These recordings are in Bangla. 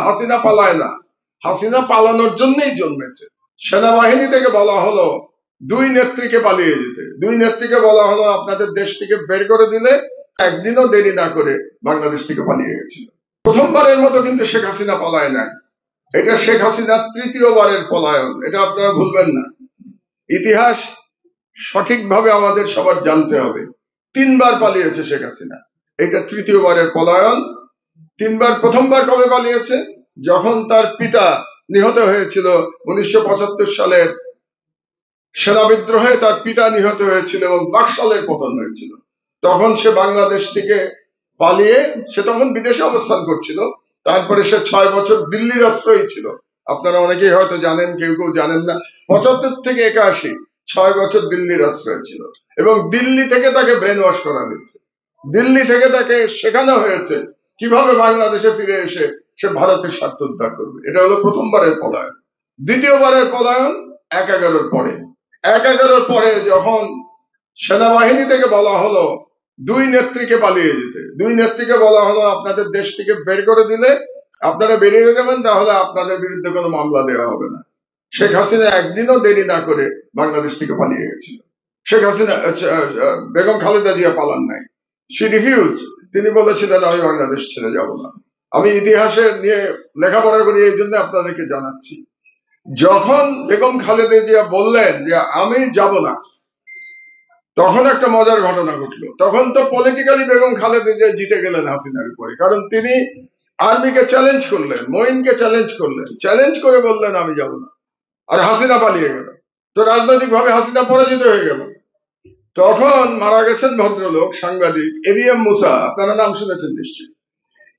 হাসিনা পালায় না, হাসিনা পালানোর জন্যই জন্মেছে। সেনাবাহিনী থেকে বলা হলো 2 নেত্রীকে পালিয়ে যেতে, 2 নেত্রীকে বলা হলো আপনাদের দেশ থেকে বের করে দিলে, একদিনও দেরি না করে বাংলাদেশ থেকে পালিয়ে গেছিল। প্রথমবারের মতো কিন্তু শেখ হাসিনা পলায় নাই, এটা শেখ হাসিনার 3য়-বারের পলায়ন, এটা আপনারা ভুলবেন না। ইতিহাস সঠিকভাবে আমাদের সবার জানতে হবে। 3 বার পালিয়েছে শেখ হাসিনা, এটা 3য়-বারের পলায়ন। 3 বার, প্রথমবার কবে পালিয়েছে? যখন তার পিতা নিহত হয়েছিল 1975 সালের সেনা বিদ্রোহে, তার পিতা নিহত হয়েছিল এবং বাকশালের পতন হয়েছিল। তখন সে বাংলাদেশ থেকে পালিয়ে, সে তখন বিদেশে অবস্থান করছিল। তারপরে সে 6 বছর দিল্লির আশ্রয়ী ছিল। আপনারা অনেকেই হয়তো জানেন, কেউ কেউ জানেন না। 75 থেকে 81 6 বছর দিল্লির আশ্রয় ছিল এবং দিল্লি থেকে তাকে ব্রেন ওয়াশ করা হয়েছে। দিল্লি থেকে তাকে শেখানো হয়েছে কিভাবে বাংলাদেশে ফিরে এসে সে ভারতের স্বার্থ উদ্ধার করবে। এটা হলো প্রথমবারের পলায়ন। দ্বিতীয়বারের পলায়ন 1/11 পরে। 1/11 পরে যখন সেনাবাহিনী থেকে বলা হলো 2 নেত্রীকে পালিয়ে যেতে, 2 নেত্রীকে বলা হলো আপনাদের দেশ থেকে বের করে দিলে আপনারা বেরিয়ে যাবেন, তাহলে আপনাদের বিরুদ্ধে কোনো মামলা দেওয়া হবে না। শেখ হাসিনা একদিনও দেরি না করে বাংলাদেশ থেকে পালিয়ে গেছিল। শেখ হাসিনা, বেগম খালেদা জিয়া পালান নাই, শি রিফিউজড। তিনি বলেছিলেন আমি বাংলাদেশ ছেড়ে যাব না। আমি ইতিহাসে নিয়ে লেখাপড়া করি, এই জন্য আপনাদেরকে জানাচ্ছি। যখন বেগম খালেদা জিয়া বললেন যে আমি যাব না, তখন একটা মজার ঘটনা ঘটলো। তখন তো পলিটিক্যালি বেগম খালেদা জিয়া জিতে গেলেন হাসিনার উপরে, কারণ তিনি আর্মিকে চ্যালেঞ্জ করলেন, মঈনকে চ্যালেঞ্জ করলেন, চ্যালেঞ্জ করে বললেন আমি যাব না, আর হাসিনা পালিয়ে গেল। তো রাজনৈতিক ভাবে হাসিনা পরাজিত হয়ে গেল। তখন মারা গেছেন ভদ্রলোক, সাংবাদিক এবিএম মুসা, আপনারা নাম শুনেছেন নিশ্চয়ই।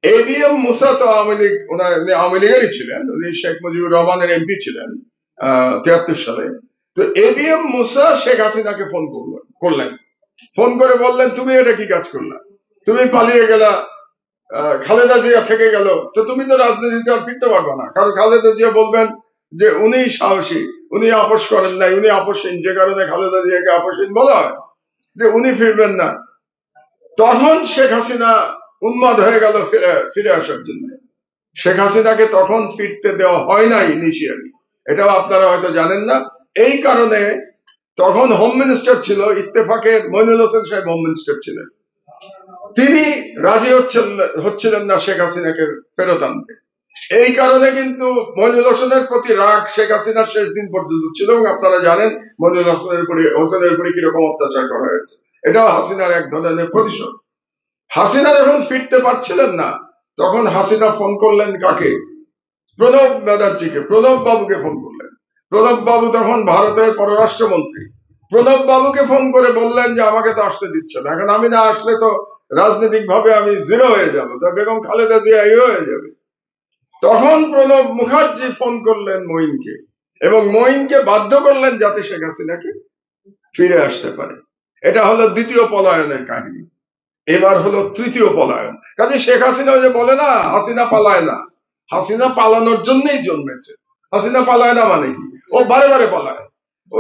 এবিএম মুসা তো আওয়ামী লীগ, উনি আওয়ামী লীগেরই ছিলেন, উনি শেখ মুজিবুর রহমানের এমপি ছিলেন 73 সালে। তো এবিএম মুসা শেখ হাসিনাকে ফোন করলেন, ফোন করে বললেন তুমি এটা কি কাজ করলা, তুমি পালিয়ে গেলা, খালেদা জিয়া থেকে গেল, তো তুমি তো রাজনীতিতে আর ফিরতে পারবে না, কারণ খালেদা জিয়া বলবেন যে উনি সাহসী, উনি আপোষ করেন নাই, উনি আপোষহীন, যে কারণে খালেদা জিয়াকে আপোষহীন বলা হয়, যে উনি ফিরবেন না। তখন শেখ হাসিনা উন্মাদ হয়ে গেল ফিরে আসার জন্য। শেখ হাসিনাকে তখন ফিরতে দেওয়া হয় নাই ইনিশিয়ালি, এটাও আপনারা হয়তো জানেন না। এই কারণে তখন হোম মিনিস্টার ছিল ইত্তেফাকের মইনুল হোসেন সাহেব, হোম মিনিস্টার ছিলেন। তিনি রাজি হচ্ছিলেন না শেখ হাসিনাকে ফেরত আনতে। এই কারণে কিন্তু মইনুল হোসেনের প্রতি রাগ শেখ হাসিনার শেষ দিন পর্যন্ত ছিল, এবং আপনারা জানেন মইনুল হোসেনের উপরে কিরকম অত্যাচার করা হয়েছে। এটাও হাসিনার এক ধরনের প্রতিশোধ। হাসিনা যখন ফিরতে পারছিলেন না, তখন হাসিনা ফোন করলেন কাকে? প্রণব ব্যানার্জিকে, প্রণব বাবুকে ফোন করলেন। প্রণব বাবু তখন ভারতের পররাষ্ট্রমন্ত্রী। প্রণব বাবুকে ফোন করে বললেন যে আমাকে তো আসতে দিচ্ছে না, এখন আমি না আসলে তো রাজনৈতিক ভাবে আমি জিরো হয়ে যাবো, তো বেগম খালেদা জিয়া হিরো হয়ে যাবে। তখন প্রণব মুখার্জি ফোন করলেন মঈনকে, এবং মঈনকে বাধ্য করলেন যাতে শেখ হাসিনাকে ফিরে আসতে পারে। এটা হলো দ্বিতীয় পলায়নের কাহিনী। এবার হলো তৃতীয় পলায়ন। কাজে শেখ হাসিনা ওই যে বলে না হাসিনা পালায় না, হাসিনা পালানোর জন্যই জন্মেছে। হাসিনা পালায় না মানে কি? ও বারে বারে পালায়, ও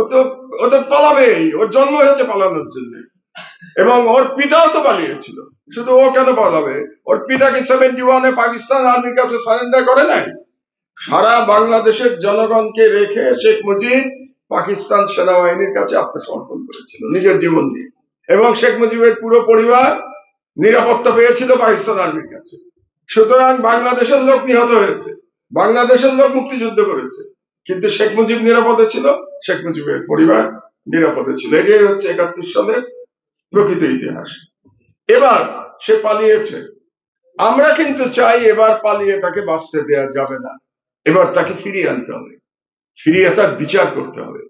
তো পালাবেই, ওর জন্ম হয়েছে পালানোর জন্য। এবং ওর পিতাও তো পালিয়েছিল, শুধু ও কেন পালাবে? ওর পিতাকে 71-এ পাকিস্তান আর্মির কাছে সারেন্ডার করে নাই। সারা বাংলাদেশের জনগণকে রেখে শেখ মুজিব পাকিস্তান সেনাবাহিনীর কাছে আত্মসমর্পণ করেছিল নিজের জীবন দিয়ে, এবং শেখ মুজিবের পুরো পরিবার নিরাপত্তা পেয়েছিল পাকিস্তান আর্মির কাছে। সুতরাং বাংলাদেশের লোক নিহত হয়েছে, বাংলাদেশের লোক মুক্তিযুদ্ধ করেছে, কিন্তু শেখ মুজিব নিরাপদে ছিল, শেখ মুজিবের পরিবার নিরাপদে ছিল। এটাই হচ্ছে 71 সালের প্রকৃত ইতিহাস। এবার সে পালিয়েছে, আমরা কিন্তু চাই এবার পালিয়ে তাকে বাঁচতে দেওয়া যাবে না, এবার তাকে ফিরিয়ে আনতে হবে, ফিরিয়ে তার বিচার করতে হবে।